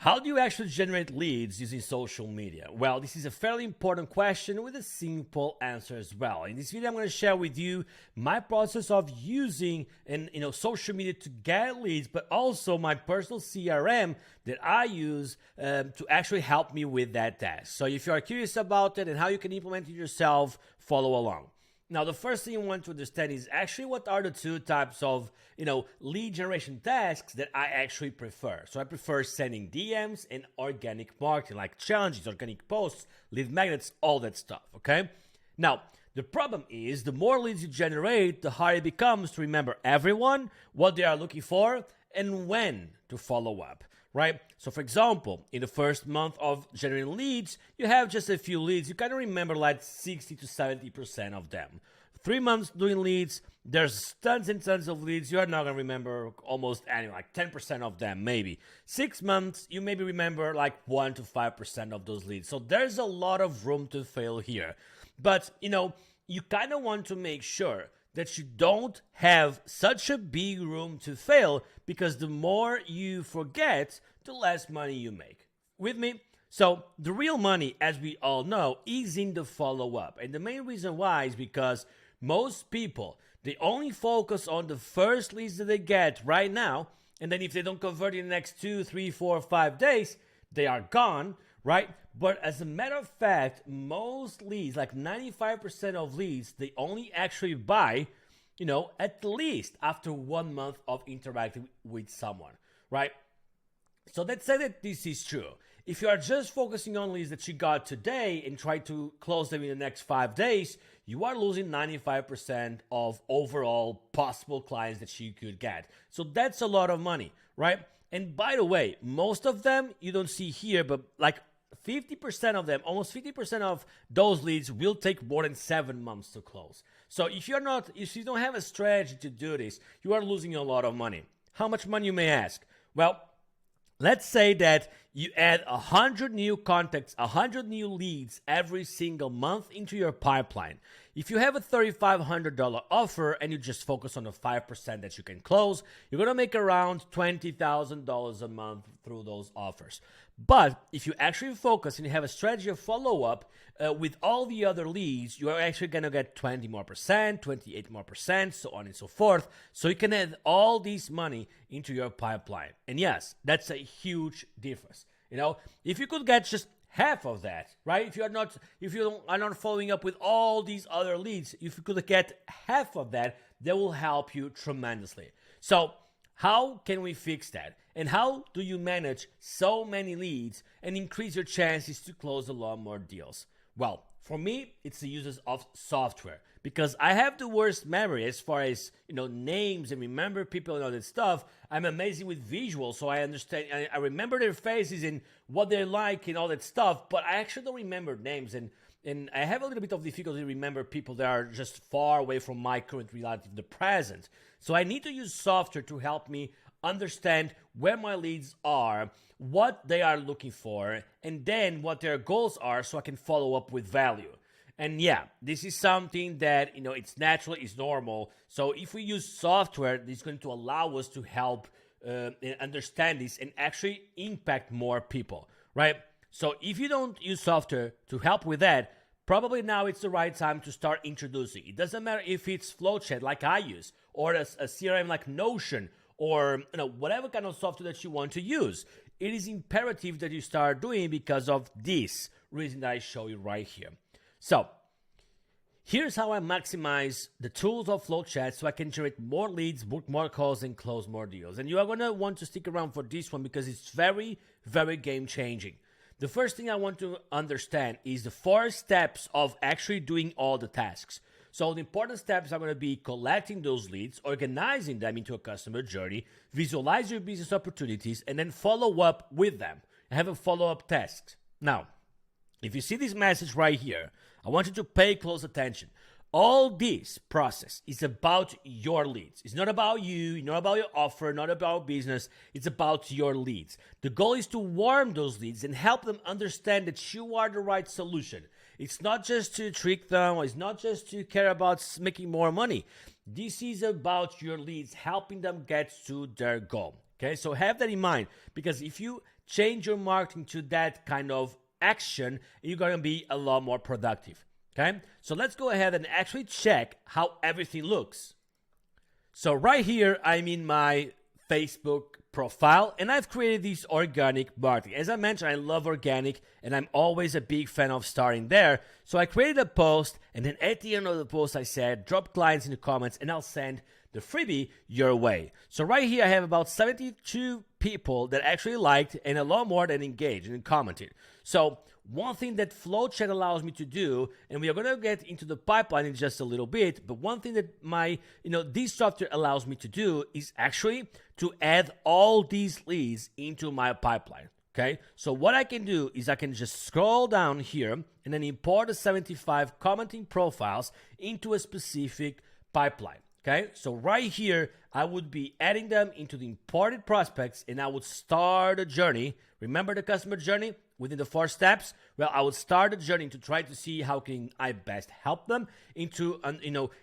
How do you actually generate leads using social media? Well, this is a fairly important question with a simple answer as well. In this video, I'm going to share with you my process of using social media to get leads, but also my personal CRM that I use to actually help me with that task. So if you are curious about it and how you can implement it yourself, follow along. Now, the first thing you want to understand is actually what are the two types of, lead generation tasks that I actually prefer. So I prefer sending DMs and organic marketing, like challenges, organic posts, lead magnets, all that stuff, okay? Now, the problem is the more leads you generate, the harder it becomes to remember everyone, what they are looking for, and when to follow up, right? So for example, in the first month of generating leads, you have just a few leads. You kind of remember like 60 to 70% of them. 3 months doing leads, there's tons and tons of leads. You're not going to remember almost any, like 10% of them, maybe. 6 months, you maybe remember like 1 to 5% of those leads. So there's a lot of room to fail here. But, you kind of want to make sure that you don't have such a big room to fail, because the more you forget, the less money you make. With me? So the real money, as we all know, is in the follow-up. And the main reason why is because most people, they only focus on the first leads that they get right now, and then if they don't convert in the next 2, 3, 4, 5 days, they are gone, right? But as a matter of fact, most leads, like 95% of leads, they only actually buy, at least after 1 month of interacting with someone, right? So let's say that this is true. If you are just focusing on leads that you got today and try to close them in the next 5 days, you are losing 95% of overall possible clients that you could get. So that's a lot of money, right? And by the way, most of them you don't see here, but like 50% of them, almost 50% of those leads will take more than 7 months to close. So if you don't have a strategy to do this, you are losing a lot of money. How much money, you may ask? Well, let's say that you add 100 new contacts, 100 new leads every single month into your pipeline. If you have a $3,500 offer and you just focus on the 5% that you can close, you're going to make around $20,000 a month through those offers. But if you actually focus and you have a strategy of follow-up with all the other leads, you are actually going to get 20 more percent, 28 more percent, so on and so forth. So you can add all this money into your pipeline. And yes, that's a huge difference. If you could get just half of that, right? If you are not following up with all these other leads, if you could get half of that, that will help you tremendously. So how can we fix that? And how do you manage so many leads and increase your chances to close a lot more deals? Well, for me, it's the uses of software, because I have the worst memory as far as, names and remember people and all that stuff. I'm amazing with visuals, so I understand, I remember their faces and what they like and all that stuff, but I actually don't remember names, and I have a little bit of difficulty to remember people that are just far away from my current reality, the present. So I need to use software to help me understand where my leads are, what they are looking for, and then what their goals are, so I can follow up with value. And yeah, this is something that, it's natural, it's normal. So if we use software, it's going to allow us to help understand this and actually impact more people, right? So if you don't use software to help with that, probably now it's the right time to start introducing. It doesn't matter if it's Flowchat like I use, or a CRM like Notion, or whatever kind of software that you want to use. It is imperative that you start doing because of this reason that I show you right here. So here's how I maximize the tools of Flowchat so I can generate more leads, book more calls, and close more deals. And you are going to want to stick around for this one because it's very, very game changing. The first thing I want to understand is the 4 steps of actually doing all the tasks. So the important steps are going to be collecting those leads, organizing them into a customer journey, visualize your business opportunities, and then follow up with them. Have a follow-up task. Now, if you see this message right here, I want you to pay close attention. All this process is about your leads. It's not about you, not about your offer, not about business. It's about your leads. The goal is to warm those leads and help them understand that you are the right solution. It's not just to trick them, or it's not just to care about making more money. This is about your leads, helping them get to their goal. Okay, so have that in mind, because if you change your marketing to that kind of action, you're going to be a lot more productive. Okay, so let's go ahead and actually check how everything looks. So right here, I'm in my Facebook profile, and I've created this organic marketing. As I mentioned, I love organic, and I'm always a big fan of starting there. So I created a post, and then at the end of the post, I said, drop clients in the comments, and I'll send the freebie your way. So right here, I have about 72 people that actually liked, and a lot more that engaged and commented. So one thing that Flowchat allows me to do, and we are going to get into the pipeline in just a little bit, but one thing that this software allows me to do is actually to add all these leads into my pipeline. Okay, so what I can do is I can just scroll down here and then import the 75 commenting profiles into a specific pipeline. Okay, so right here, I would be adding them into the imported prospects, and I would start a journey. Remember the customer journey within the 4 steps? Well, I would start a journey to try to see how can I best help them into,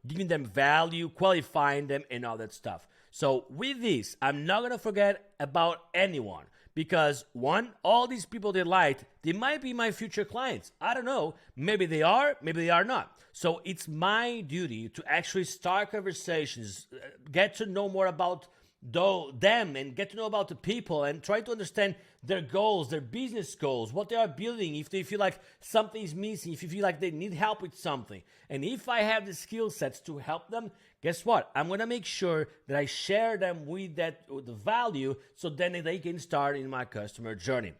giving them value, qualifying them, and all that stuff. So with this, I'm not going to forget about anyone. Because one, all these people they liked, they might be my future clients. I don't know. Maybe they are, maybe they are not. So it's my duty to actually start conversations, get to know more about them and get to know about the people and try to understand their goals, their business goals, what they are building, if they feel like something is missing, if you feel like they need help with something. And if I have the skill sets to help them, guess what? I'm going to make sure that I share them with the value so then they can start in my customer journey.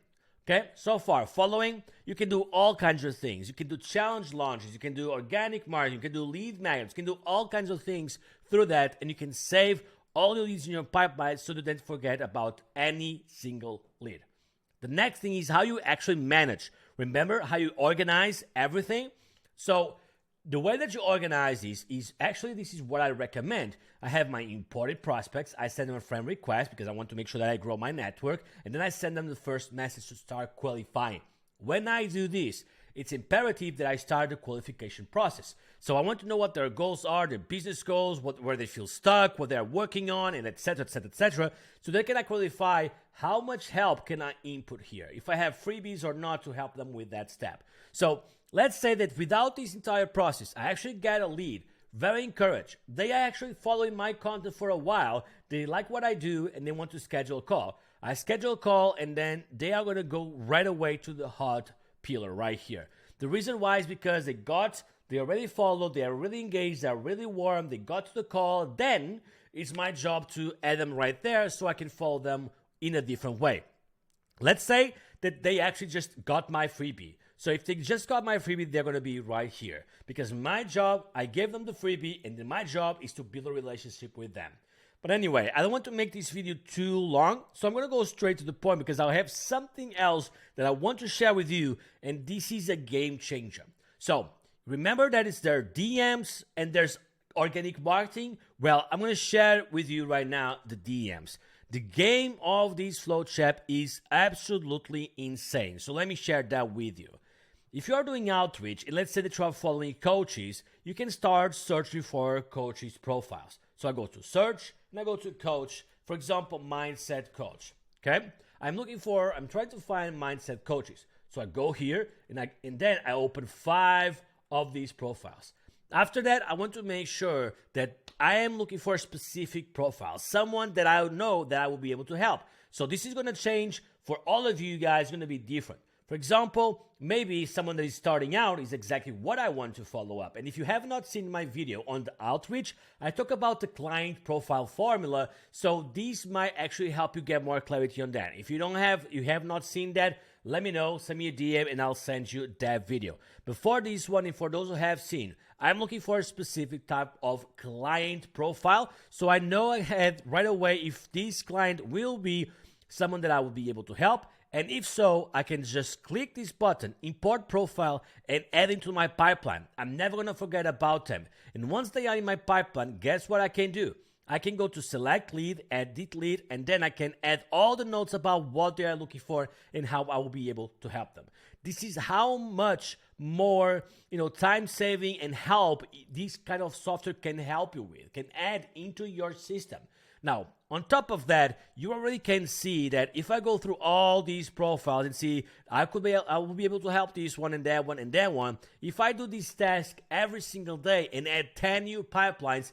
Okay, so far, following, you can do all kinds of things. You can do challenge launches, you can do organic marketing, you can do lead magnets, you can do all kinds of things through that, and you can save all the leads in your pipeline so you don't forget about any single lead. The next thing is how you actually manage. Remember how you organize everything? So the way that you organize this is actually, this is what I recommend. I have my imported prospects. I send them a friend request because I want to make sure that I grow my network. And then I send them the first message to start qualifying. When I do this, it's imperative that I start the qualification process. So I want to know what their goals are, their business goals, where they feel stuck, what they're working on, and etc., etc., etc. So they can qualify how much help can I input here, if I have freebies or not to help them with that step. So let's say that without this entire process, I actually get a lead, very encouraged. They are actually following my content for a while. They like what I do and they want to schedule a call. I schedule a call and then they are going to go right away to the hot pillar right here. The reason why is because they already followed, they are really engaged, they are really warm, they got to the call. Then it's my job to add them right there so I can follow them in a different way. Let's say that they actually just got my freebie. So if they just got my freebie, they're going to be right here. Because my job, I gave them the freebie, and then my job is to build a relationship with them. But anyway, I don't want to make this video too long, so I'm going to go straight to the point because I'll have something else that I want to share with you, and this is a game changer. So remember that it's their DMs and there's organic marketing. Well, I'm going to share with you right now the DMs. The game of this Flowchat is absolutely insane. So let me share that with you. If you are doing outreach, and let's say that you are following coaches, you can start searching for coaches' profiles. So I go to search, and I go to coach, for example, mindset coach. Okay? I'm trying to find mindset coaches. So I go here, and then I open 5 of these profiles. After that, I want to make sure that I am looking for a specific profile, someone that I know that I will be able to help. So this is going to change for all of you guys, going to be different. For example, maybe someone that is starting out is exactly what I want to follow up. And if you have not seen my video on the outreach, I talk about the client profile formula. So this might actually help you get more clarity on that. If you have not seen that, let me know, send me a DM and I'll send you that video. Before this one, and for those who have seen, I'm looking for a specific type of client profile. So I know ahead right away if this client will be someone that I will be able to help. And if so, I can just click this button, import profile, and add into my pipeline. I'm never going to forget about them. And once they are in my pipeline, guess what I can do? I can go to select lead, edit lead, and then I can add all the notes about what they are looking for and how I will be able to help them. This is how much more, time saving and help this kind of software can help you with, can add into your system. Now, On top of that, you already can see that if I go through all these profiles and see I will be able to help this one and that one and that one. If I do this task every single day and add 10 new pipelines,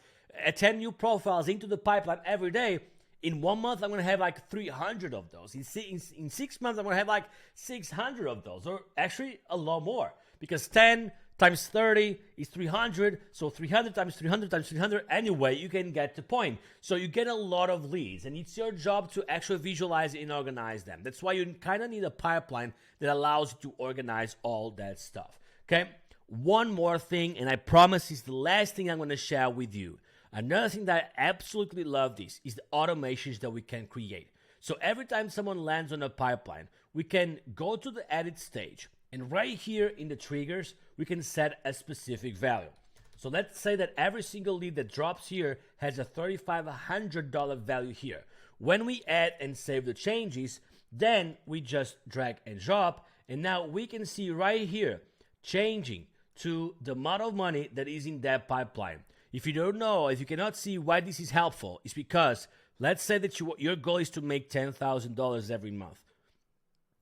10 new profiles into the pipeline every day, in 1 month I'm going to have like 300 of those. In 6 months I'm going to have like 600 of those, or actually a lot more, because 10 times 30 is 300, so 300 times 300 times 300, anyway, you can get the point. So you get a lot of leads, and it's your job to actually visualize and organize them. That's why you kind of need a pipeline that allows you to organize all that stuff, okay? One more thing, and I promise it's the last thing I'm going to share with you. Another thing that I absolutely love this is the automations that we can create. So every time someone lands on a pipeline, we can go to the edit stage, and right here in the triggers, we can set a specific value. So let's say that every single lead that drops here has a $3,500 value here. When we add and save the changes, then we just drag and drop, and now we can see right here changing to the amount of money that is in that pipeline. If you don't know, if you cannot see why this is helpful, it's because let's say that your goal is to make $10,000 every month.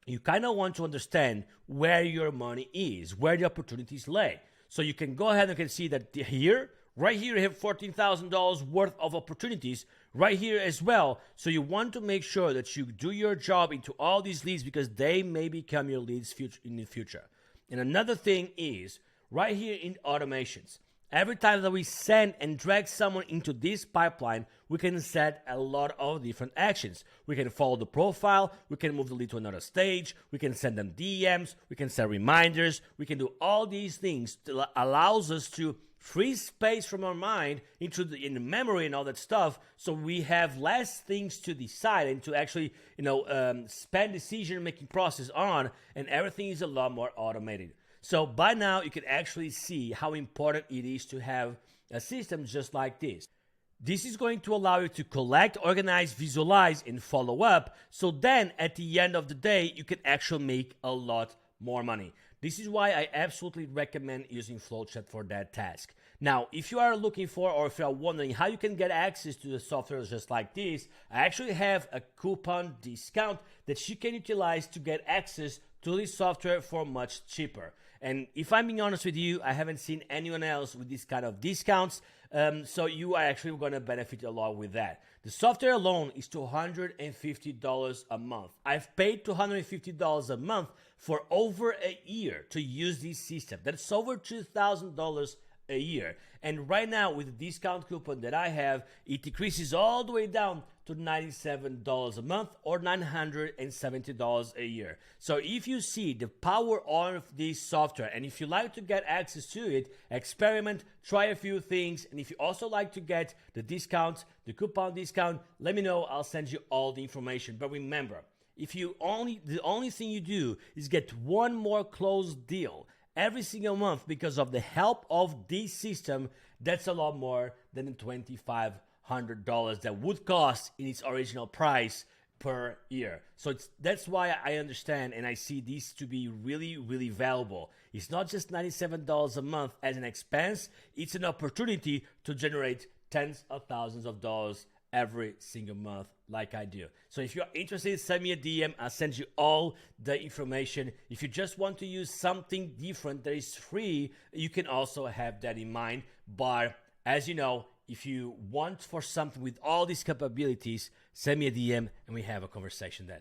You kind of want to understand where your money is, where the opportunities lay. So you can go ahead and can see that here, right here, you have $14,000 worth of opportunities, right here as well. So you want to make sure that you do your job into all these leads, because they may become your leads in the future. And another thing is, right here in automations, every time that we send and drag someone into this pipeline, we can set a lot of different actions. We can follow the profile, we can move the lead to another stage, we can send them DMs, we can set reminders, we can do all these things that allows us to free space from our mind in the memory and all that stuff, so we have less things to decide and to actually spend decision-making process on, and everything is a lot more automated. So by now, you can actually see how important it is to have a system just like this. This is going to allow you to collect, organize, visualize, and follow up. So then at the end of the day, you can actually make a lot more money. This is why I absolutely recommend using Flowchat for that task. Now, if you are looking for, or if you are wondering how you can get access to the software just like this, I actually have a coupon discount that you can utilize to get access to this software for much cheaper. And if I'm being honest with you, I haven't seen anyone else with this kind of discounts, so you are actually going to benefit a lot with that. The software alone is $250 a month. I've paid $250 a month for over a year to use this system. That's over $2,000 a year. And right now, with the discount coupon that I have, it decreases all the way down to $97 a month, or $970 a year. So if you see the power of this software, and if you like to get access to it, experiment, try a few things, and if you also like to get the discount, the coupon discount, let me know. I'll send you all the information. But remember, the only thing you do is get one more closed deal every single month because of the help of this system. That's a lot more than the $2,500 that would cost in its original price per year. So that's why I understand and I see this to be really, really valuable. It's not just $97 a month as an expense, it's an opportunity to generate tens of thousands of dollars every single month like I do. So if you're interested, send me a DM. I'll send you all the information. If you just want to use something different that is free, you can also have that in mind. But as you know, if you want for something with all these capabilities, send me a DM and we have a conversation then.